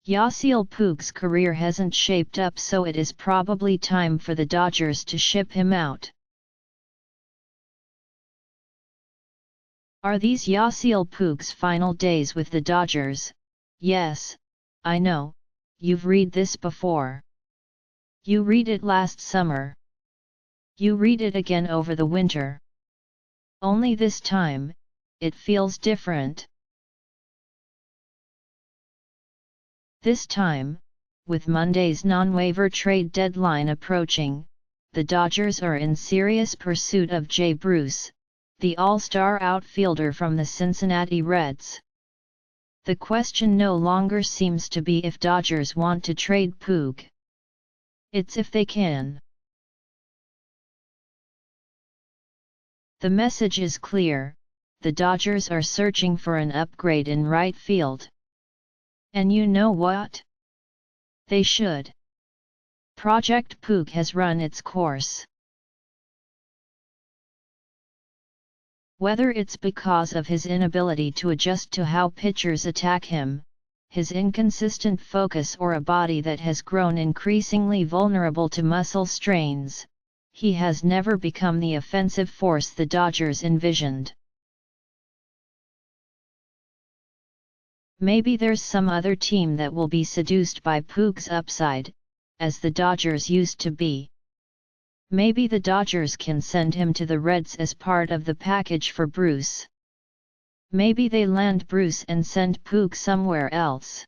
Yasiel Puig's career hasn't shaped up, so it is probably time for the Dodgers to ship him out. Are these Yasiel Puig's final days with the Dodgers? Yes, I know, you've read this before. You read it last summer. You read it again over the winter. Only this time, it feels different. This time, with Monday's non-waiver trade deadline approaching, the Dodgers are in serious pursuit of Bruce, the all-star outfielder from the Cincinnati Reds. The question no longer seems to be if Dodgers want to trade Puig. It's if they can. The message is clear: the Dodgers are searching for an upgrade in right field. And you know what? They should. Project Puig has run its course. Whether it's because of his inability to adjust to how pitchers attack him, his inconsistent focus, or a body that has grown increasingly vulnerable to muscle strains, he has never become the offensive force the Dodgers envisioned. Maybe there's some other team that will be seduced by Puig's upside, as the Dodgers used to be. Maybe the Dodgers can send him to the Reds as part of the package for Bruce. Maybe they land Bruce and send Puig somewhere else.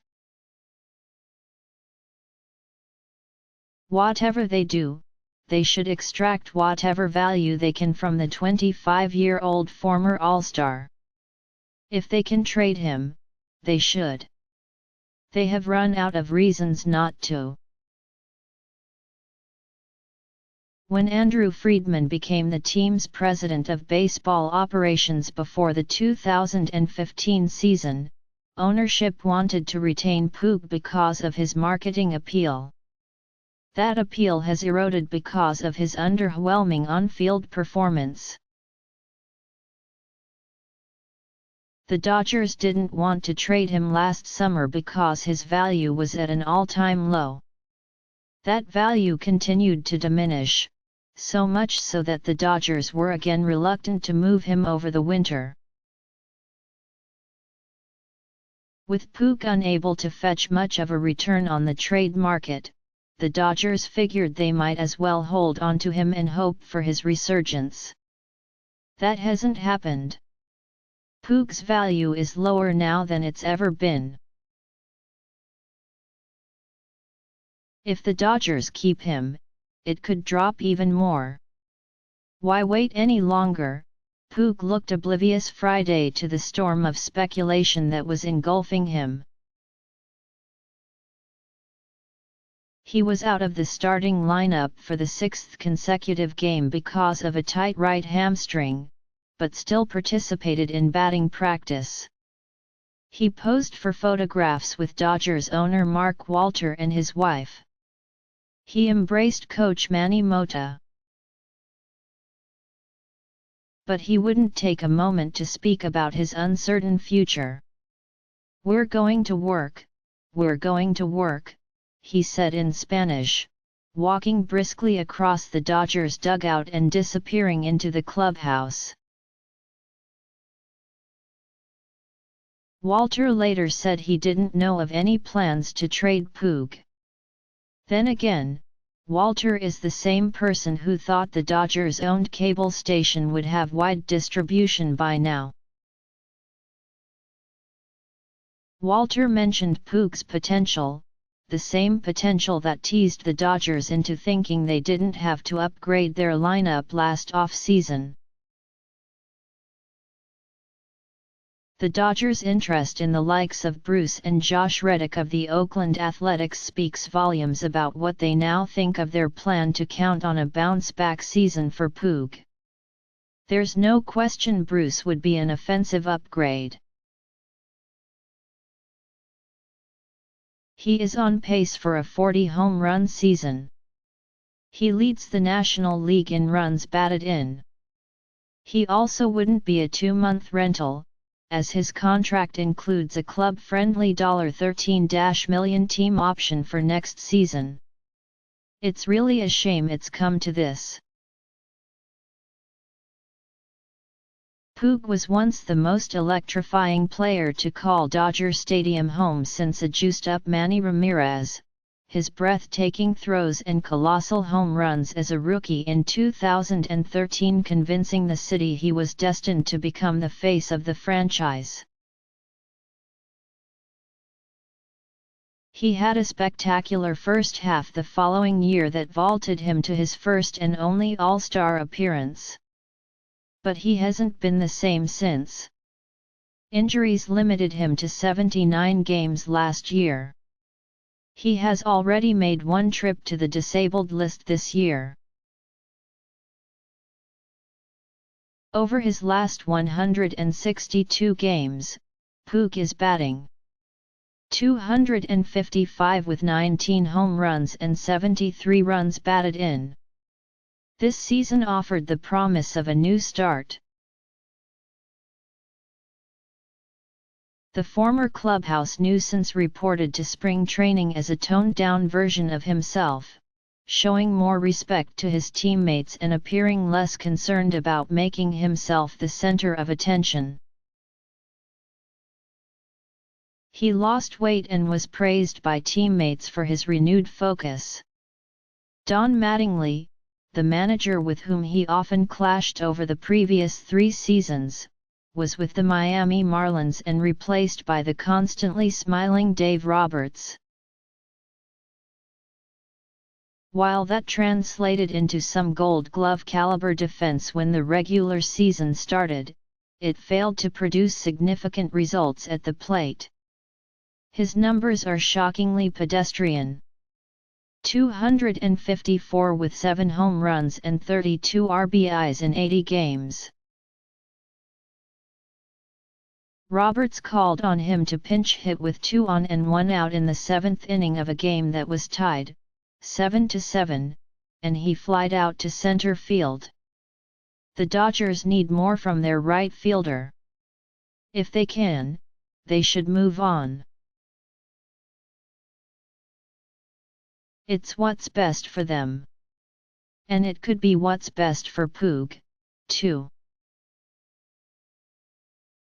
Whatever they do, they should extract whatever value they can from the 25-year-old former All-Star. If they can trade him, they should. They have run out of reasons not to. When Andrew Friedman became the team's president of baseball operations before the 2015 season, ownership wanted to retain Puig because of his marketing appeal. That appeal has eroded because of his underwhelming on-field performance. The Dodgers didn't want to trade him last summer because his value was at an all-time low. That value continued to diminish, so much so that the Dodgers were again reluctant to move him over the winter. With Puig unable to fetch much of a return on the trade market, the Dodgers figured they might as well hold on to him and hope for his resurgence. That hasn't happened. Puig's value is lower now than it's ever been. If the Dodgers keep him, it could drop even more. Why wait any longer? Puig looked oblivious Friday to the storm of speculation that was engulfing him. He was out of the starting lineup for the sixth consecutive game because of a tight right hamstring, but still participated in batting practice. He posed for photographs with Dodgers owner Walter and his wife. He embraced coach Manny Mota. But he wouldn't take a moment to speak about his uncertain future. "We're going to work, we're going to work," he said in Spanish, walking briskly across the Dodgers dugout and disappearing into the clubhouse. Walter later said he didn't know of any plans to trade Puig. Then again, Walter is the same person who thought the Dodgers-owned cable station would have wide distribution by now. Walter mentioned Puig's potential, the same potential that teased the Dodgers into thinking they didn't have to upgrade their lineup last off-season. The Dodgers' interest in the likes of Bruce and Josh Reddick of the Oakland Athletics speaks volumes about what they now think of their plan to count on a bounce-back season for Puig. There's no question Bruce would be an offensive upgrade. He is on pace for a 40-home run season. He leads the National League in runs batted in. He also wouldn't be a 2-month rental, as his contract includes a club-friendly $13 million team option for next season. It's really a shame it's come to this. Puig was once the most electrifying player to call Dodger Stadium home since a juiced-up Manny Ramirez, his breathtaking throws and colossal home runs as a rookie in 2013 convincing the city he was destined to become the face of the franchise. He had a spectacular first half the following year that vaulted him to his first and only All-Star appearance. But he hasn't been the same since. Injuries limited him to 79 games last year. He has already made one trip to the disabled list this year. Over his last 162 games, Puig is batting .255 with 19 home runs and 73 runs batted in. This season offered the promise of a new start. The former clubhouse nuisance reported to spring training as a toned-down version of himself, showing more respect to his teammates and appearing less concerned about making himself the center of attention. He lost weight and was praised by teammates for his renewed focus. Don Mattingly, the manager with whom he often clashed over the previous 3 seasons, was with the Miami Marlins and replaced by the constantly smiling Dave Roberts. While that translated into some Gold Glove caliber defense when the regular season started, it failed to produce significant results at the plate. His numbers are shockingly pedestrian. 254 with 7 home runs and 32 RBIs in 80 games. Roberts called on him to pinch hit with 2 on and 1 out in the 7th inning of a game that was tied, 7-7, and he flied out to center field. The Dodgers need more from their right fielder. If they can, they should move on. It's what's best for them. And it could be what's best for Puig, too.